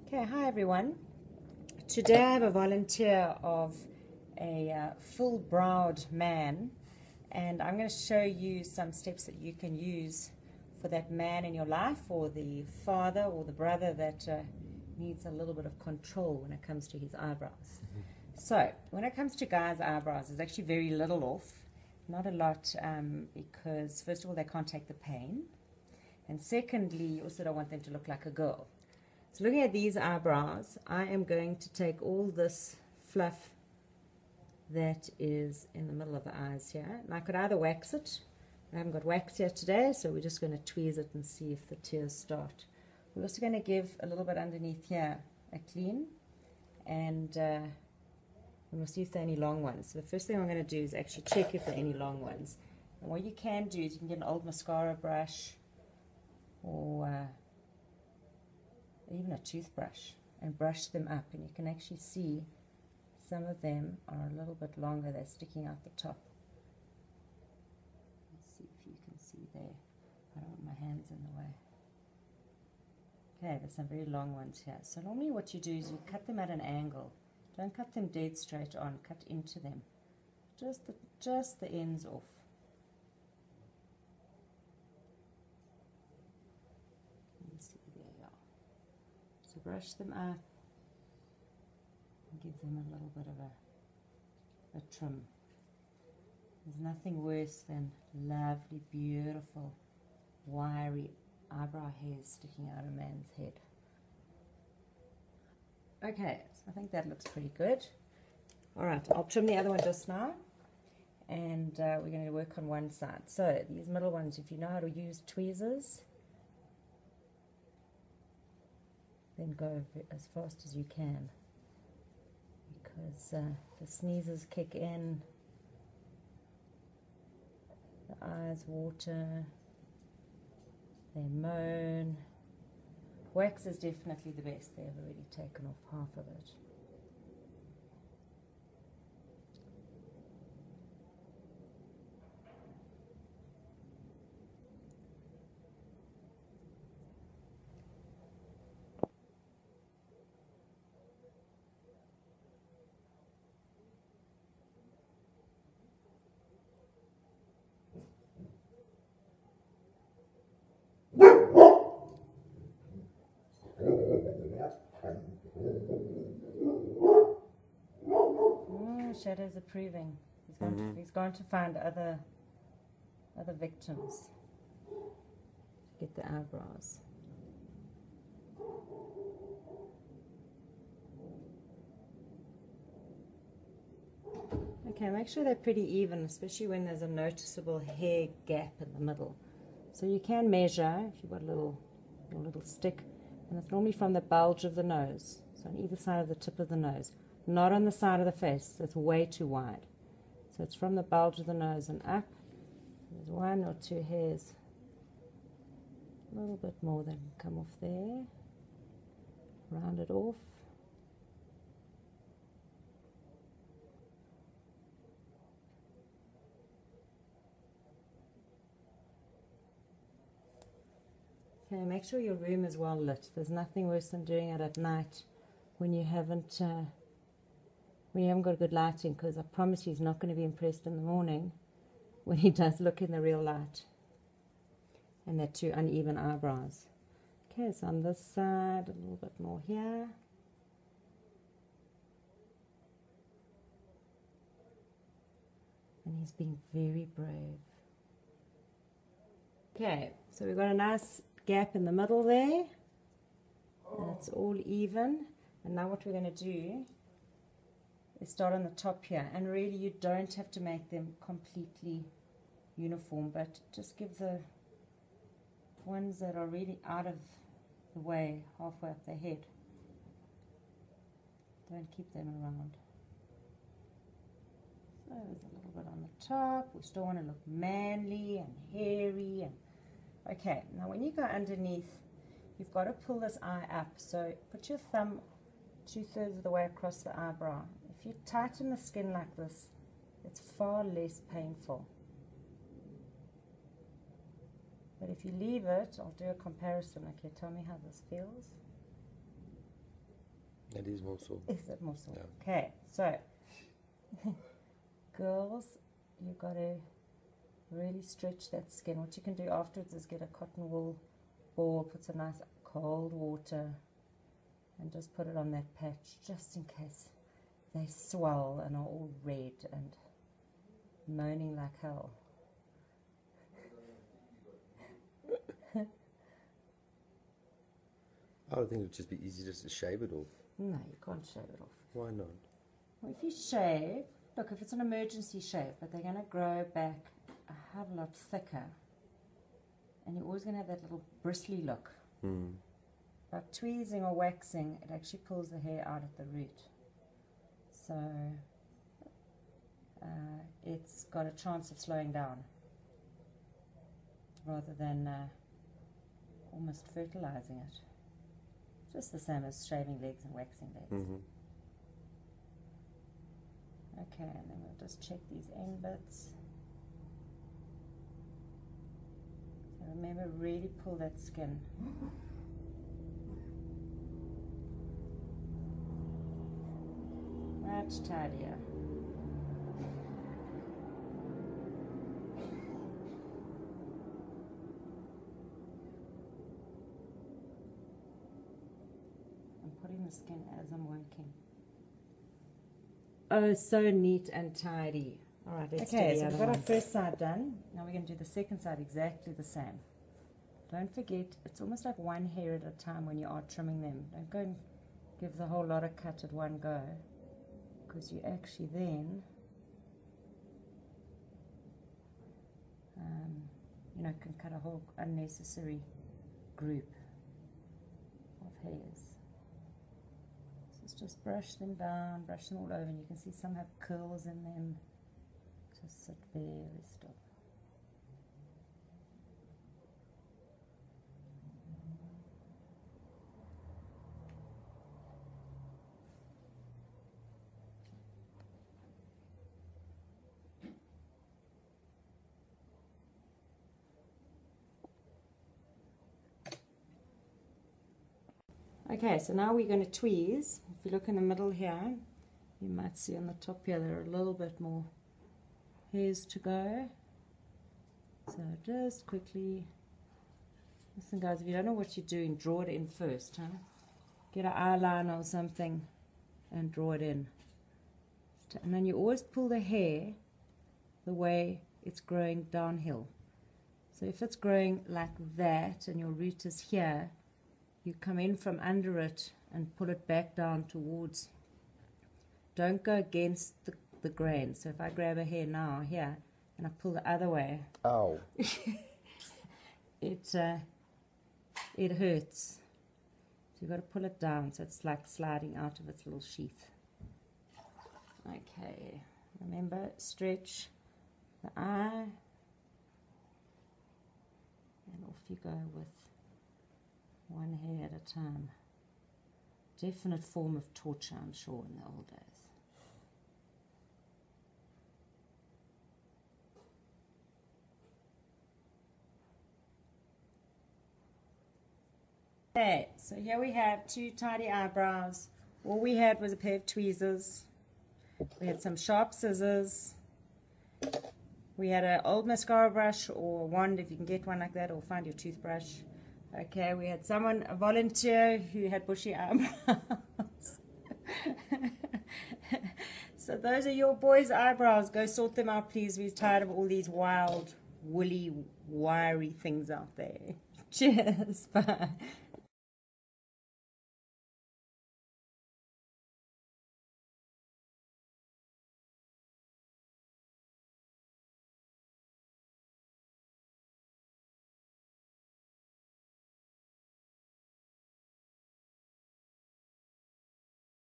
Okay, hi everyone. Today I have a volunteer of a full-browed man, and I'm going to show you some steps that you can use for that man in your life, or the father or the brother that needs a little bit of control when it comes to his eyebrows. So when it comes to guys' eyebrows, there's actually very little off, not a lot, because first of all they can't take the pain, and secondly you also don't want them to look like a girl. So looking at these eyebrows, I am going to take all this fluff that is in the middle of the eyes here, and I could either wax it. I haven't got wax here today, so we're just going to tweeze it and see if the tears start. We're also going to give a little bit underneath here a clean, and we'll see if there are any long ones. So the first thing I'm going to do is actually check if there are any long ones. And what you can do is you can get an old mascara brush or even a toothbrush and brush them up, and you can actually see some of them are a little bit longer. They're sticking out the top. Let's see if you can see there. I don't want my hands in the way. Okay, there's some very long ones here. So normally what you do is you cut them at an angle. Don't cut them dead straight on, cut into them. Just the ends off. So brush them up and give them a little bit of a trim. There's nothing worse than lovely, beautiful, wiry eyebrow hairs sticking out of a man's head. Okay, so I think that looks pretty good. Alright, I'll trim the other one just now, and we're going to work on one side. So these middle ones, if you know how to use tweezers, then go as fast as you can, because the sneezes kick in, the eyes water, they moan. Wax is definitely the best. They've already taken off half of it. Shadow's approving. He's going to find other victims to get the eyebrows. Okay, make sure they're pretty even, especially when there's a noticeable hair gap in the middle. So you can measure if you've got your little stick, and it's normally from the bulge of the nose, so on either side of the tip of the nose. Not on the side of the face, that's way too wide. So it's from the bulge of the nose and up. There's one or two hairs, a little bit more than come off there. Round it off. Okay, make sure your room is well lit. There's nothing worse than doing it at night when you haven't got good lighting, because I promise you he's not going to be impressed in the morning when he does look in the real light. And they're two uneven eyebrows. Okay, so on this side, a little bit more here. And he's being very brave. Okay, so we've got a nice gap in the middle there. And it's all even. And now what we're going to do is start on the top here, and really you don't have to make them completely uniform, but just give the ones that are really out of the way halfway up the head. Don't keep them around. So there's a little bit on the top. We still want to look manly and hairy. And okay, now when you go underneath, you've got to pull this eye up. So put your thumb 2/3 of the way across the eyebrow. If you tighten the skin like this, it's far less painful. But if you leave it, I'll do a comparison. Okay, tell me how this feels. It is more sore. Is it more sore? Yeah. Okay, so girls, you've got to really stretch that skin. What you can do afterwards is get a cotton wool ball, put some nice cold water, and just put it on that patch, just in case they swell and are all red and moaning like hell. I would think it would just be easy just to shave it off. No, you can't shave it off. Why not? Well, if you shave, look, if it's an emergency shave, but they're going to grow back a hell of a lot thicker, and you're always going to have that little bristly look. Mm. By tweezing or waxing, it actually pulls the hair out at the root. So it's got a chance of slowing down rather than almost fertilizing it. Just the same as shaving legs and waxing legs. Mm-hmm. Okay, and then we'll just check these end bits. So remember, really pull that skin. Much tidier. I'm putting the skin as I'm working. Oh, so neat and tidy. All right, let's do the other one. Okay, so we've got our first side done. Now we're going to do the second side exactly the same. Don't forget, it's almost like one hair at a time when you are trimming them. Don't go and give the whole lot of cut at one go, because you actually then, you know, can cut a whole unnecessary group of hairs. Just brush them down, brush them all over, and you can see some have curls in them. Just sit very still. Okay, so now we're going to tweeze. If you look in the middle here, you might see on the top here there are a little bit more hairs to go. So just quickly, listen guys, if you don't know what you're doing, draw it in first. Huh? Get an eyeliner or something and draw it in. And then you always pull the hair the way it's growing downhill. So if it's growing like that and your root is here, you come in from under it and pull it back down towards. Don't go against the grain. So if I grab a hair now here and I pull the other way, ow, it hurts. So you've got to pull it down so it's like sliding out of its little sheath. Okay, remember, stretch the eye, and off you go with one hair at a time. Definite form of torture, I'm sure, in the old days. Okay, so here we have two tidy eyebrows. All we had was a pair of tweezers. We had some sharp scissors. We had an old mascara brush or a wand, if you can get one like that, or find your toothbrush. Okay, we had a volunteer who had bushy eyebrows. So those are your boys' eyebrows. Go sort them out, please. We're tired of all these wild, woolly, wiry things out there. Cheers. Bye.